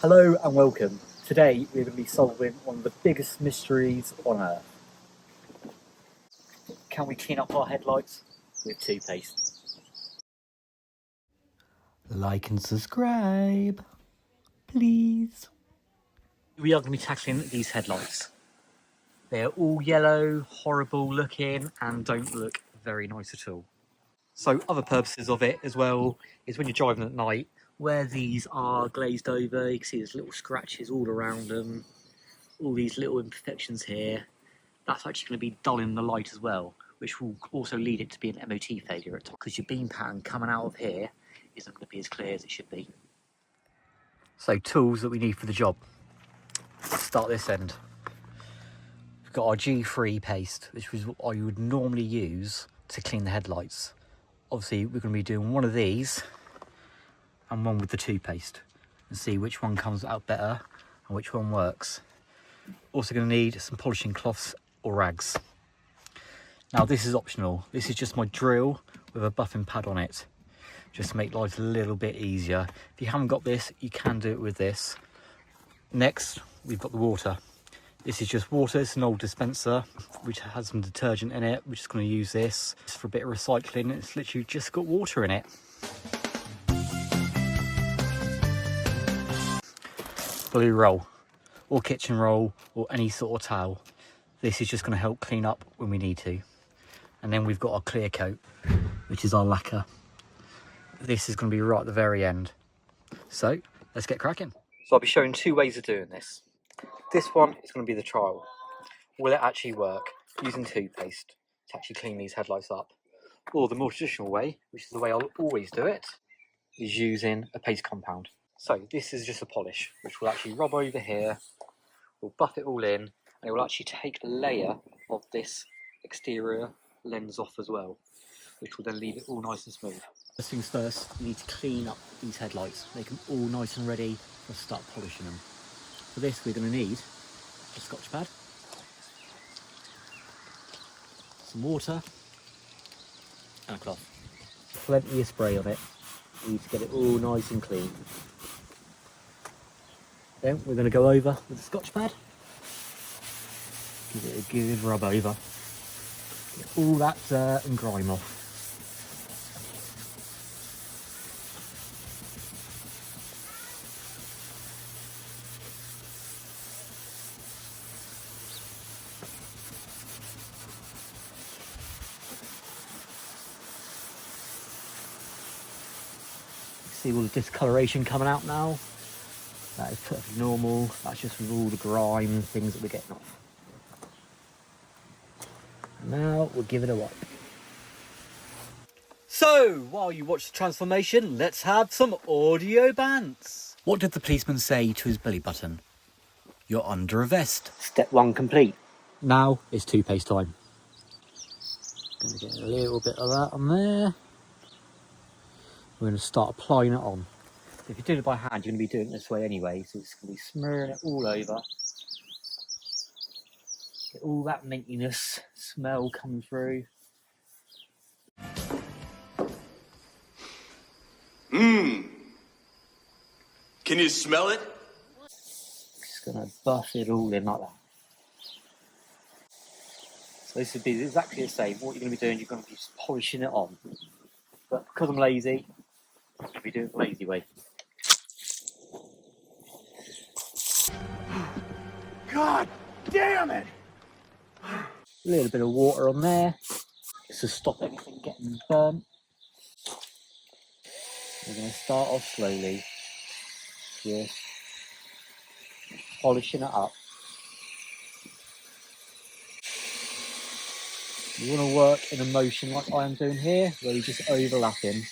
Hello and welcome. Today we're going to be solving one of the biggest mysteries on earth. Can we clean up our headlights with toothpaste? Like and subscribe, please. We are going to be tackling these headlights. They're all yellow, horrible looking, and don't look very nice at all. So other purposes of it as well is when you're driving at night, where these are glazed over, you can see there's little scratches all around them, all these little imperfections here. That's actually going to be dulling the light as well, which will also lead it to be an MOT failure at times, because your beam pattern coming out of here isn't going to be as clear as it should be. So tools that we need for the job. Let's start this end. We've got our G3 paste, which is what I would normally use to clean the headlights. Obviously we're going to be doing one of these and one with the toothpaste and see which one comes out better and which one works. Also going to need some polishing cloths or rags. Now this is optional. This is just my drill with a buffing pad on it, just to make life a little bit easier. If you haven't got this, you can do it with this. Next, we've got the water. This is just water. It's an old dispenser which has some detergent in it. We're just going to use this for a bit of recycling. It's literally just got water in it. Blue roll or kitchen roll or any sort of towel. This is just going to help clean up when we need to. And then we've got our clear coat, which is our lacquer. This is going to be right at the very end. So let's get cracking. So I'll be showing two ways of doing this. This one is going to be the trial. Will it actually work using toothpaste to actually clean these headlights up? Or the more traditional way, which is the way I'll always do it, is using a paste compound. So this is just a polish, which will actually rub over here, we'll buff it all in, and it will actually take a layer of this exterior lens off as well, which will then leave it all nice and smooth. First things first, we need to clean up these headlights, make them all nice and ready for us to start polishing them. For this, we're going to need a Scotch pad, some water, and a cloth. Plenty of spray on it. We need to get it all nice and clean. Then we're going to go over with the Scotch pad, give it a good rub over, get all that dirt and grime off. See all the discoloration coming out now. That is perfectly normal. That's just with all the grime and things that we're getting off. And now we'll give it a wipe. So, while you watch the transformation, let's have some audio bants. What did the policeman say to his belly button? You're under a vest. Step one complete. Now it's toothpaste time. Gonna get a little bit of that on there. We're going to start applying it on. So if you're doing it by hand, you're going to be doing it this way anyway, so it's going to be smearing it all over. Get all that mintiness smell coming through. Mmm. Can you smell it? Just going to buff it all in like that. So this would be exactly the same. What you're going to be doing, you're going to be just polishing it on. But because I'm lazy, I'm going to be doing it the lazy way. God damn it! A little bit of water on there, just to stop anything getting burnt. We're going to start off slowly, just polishing it up. You want to work in a motion like I am doing here, where you're just overlapping.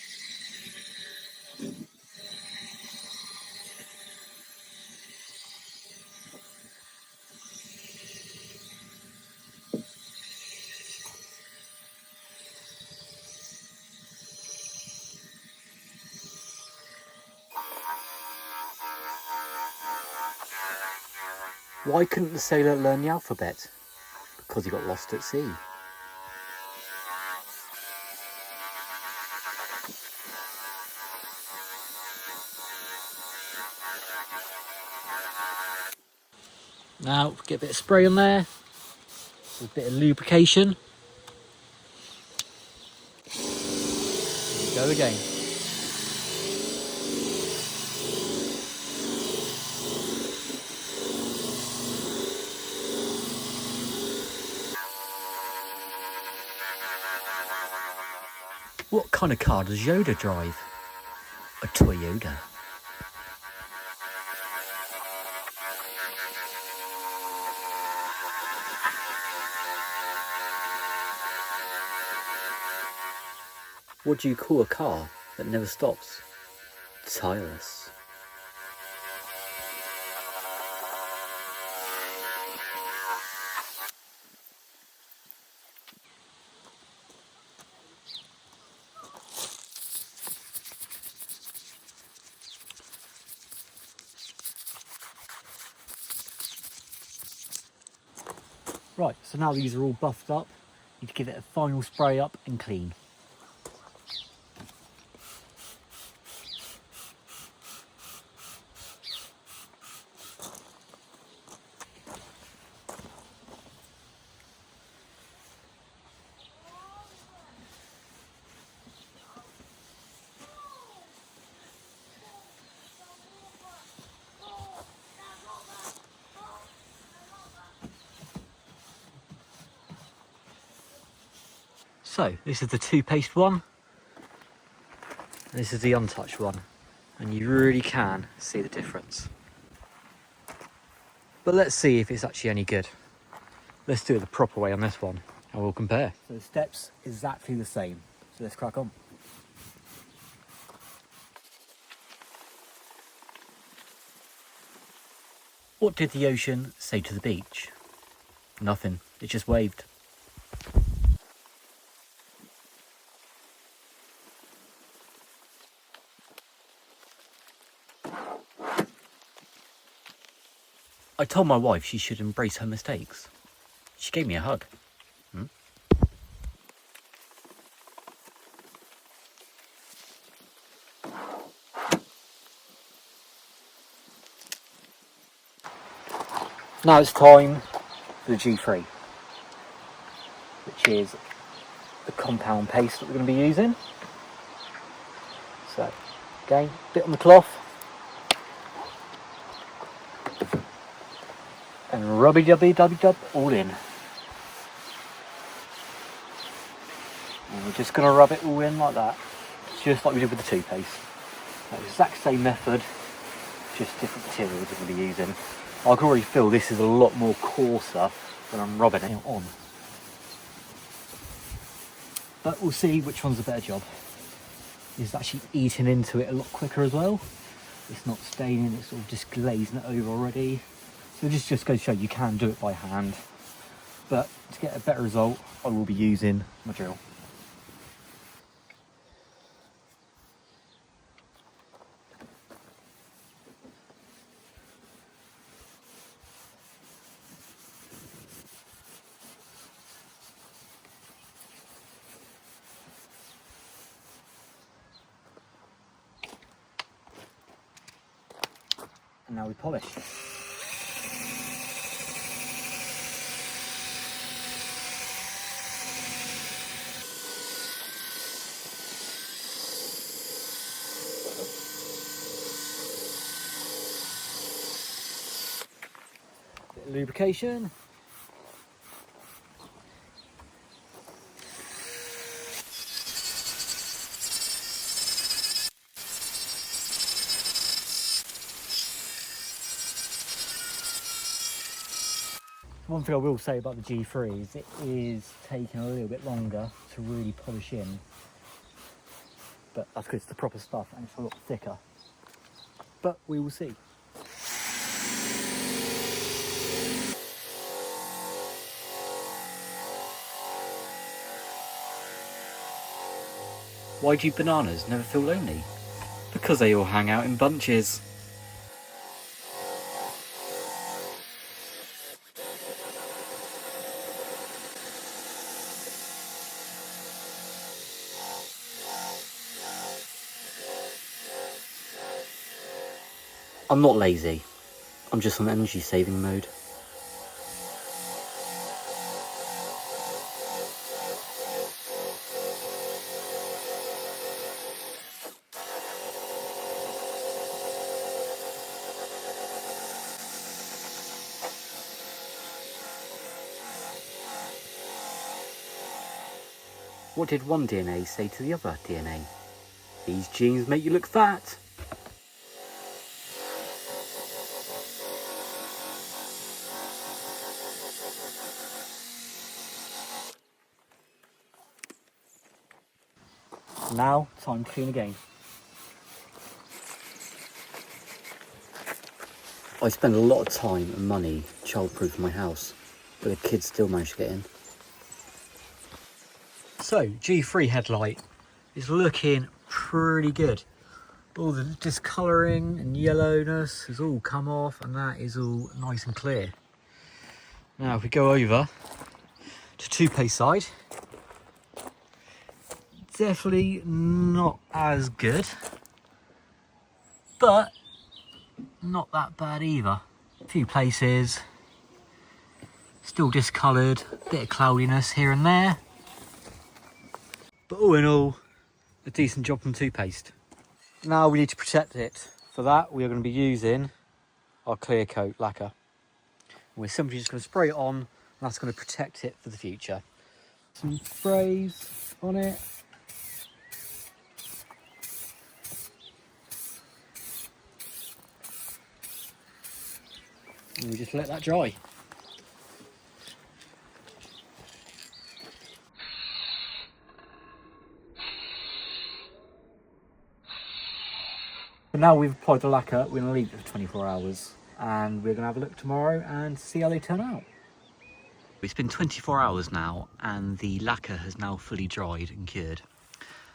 Why couldn't the sailor learn the alphabet? Because he got lost at sea. Now get a bit of spray on there, a bit of lubrication. Here we go again. What kind of car does Yoda drive? A Toyota. What do you call a car that never stops? Tireless. Right, so now these are all buffed up, you need to give it a final spray up and clean. So, this is the toothpaste one, and this is the untouched one, and you really can see the difference. But let's see if it's actually any good. Let's do it the proper way on this one, and we'll compare. So the steps exactly the same, so let's crack on. What did the ocean say to the beach? Nothing, it just waved. I told my wife she should embrace her mistakes. She gave me a hug. Now it's time for the G3, which is the compound paste that we're going to be using. So, again, bit on the cloth. And rubby-dubby-dubby-dub all in. And we're just going to rub it all in like that, just like we did with the toothpaste. The exact same method, just different materials we're going to be using. I can already feel this is a lot more coarser when I'm rubbing it on. But we'll see which one's a better job. It's actually eating into it a lot quicker as well. It's not staining, it's sort of just glazing it over already. So this just goes to show you can do it by hand. But to get a better result, I will be using my drill. And now we polish. Bit of lubrication. One thing I will say about the G3 is it is taking a little bit longer to really polish in, but that's because it's the proper stuff and it's a lot thicker. But we will see. Why do bananas never feel lonely? Because they all hang out in bunches. I'm not lazy, I'm just on energy saving mode. What did one DNA say to the other DNA? These genes make you look fat. Now, time to clean again. I spend a lot of time and money childproofing my house, but the kids still manage to get in. So, G3 headlight is looking pretty good. All the discolouring and yellowness has all come off, and that is all nice and clear. Now, if we go over to Toothpaste side, definitely not as good, but not that bad either. A few places still discoloured, bit of cloudiness here and there, but all in all, a decent job from Toothpaste. Now we need to protect it. For that, we are going to be using our clear coat lacquer. We're simply just going to spray it on, and that's going to protect it for the future. Some sprays on it. And we just let that dry. So now we've applied the lacquer, we're going to leave it for 24 hours and we're going to have a look tomorrow and see how they turn out. It's been 24 hours now and the lacquer has now fully dried and cured.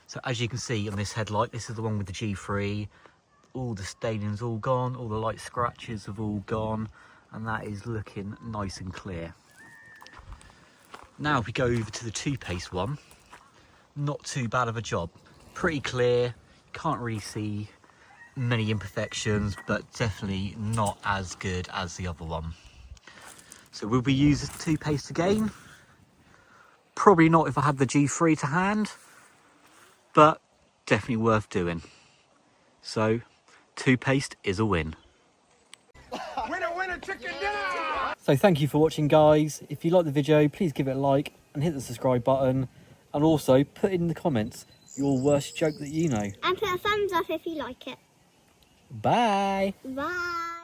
So as you can see on this headlight, this is the one with the G3. All the staining's all gone, all the light scratches have all gone, and that is looking nice and clear. Now if we go over to the Toothpaste one, not too bad of a job. Pretty clear, can't really see many imperfections, but definitely not as good as the other one. So will we use the Toothpaste again? Probably not if I had the G3 to hand, but definitely worth doing. So Toothpaste is a win. Winner, winner, chicken dinner! So thank you for watching, guys. If you like the video, please give it a like and hit the subscribe button, and also put in the comments your worst joke that you know. And put a thumbs up if you like it. Bye. Bye.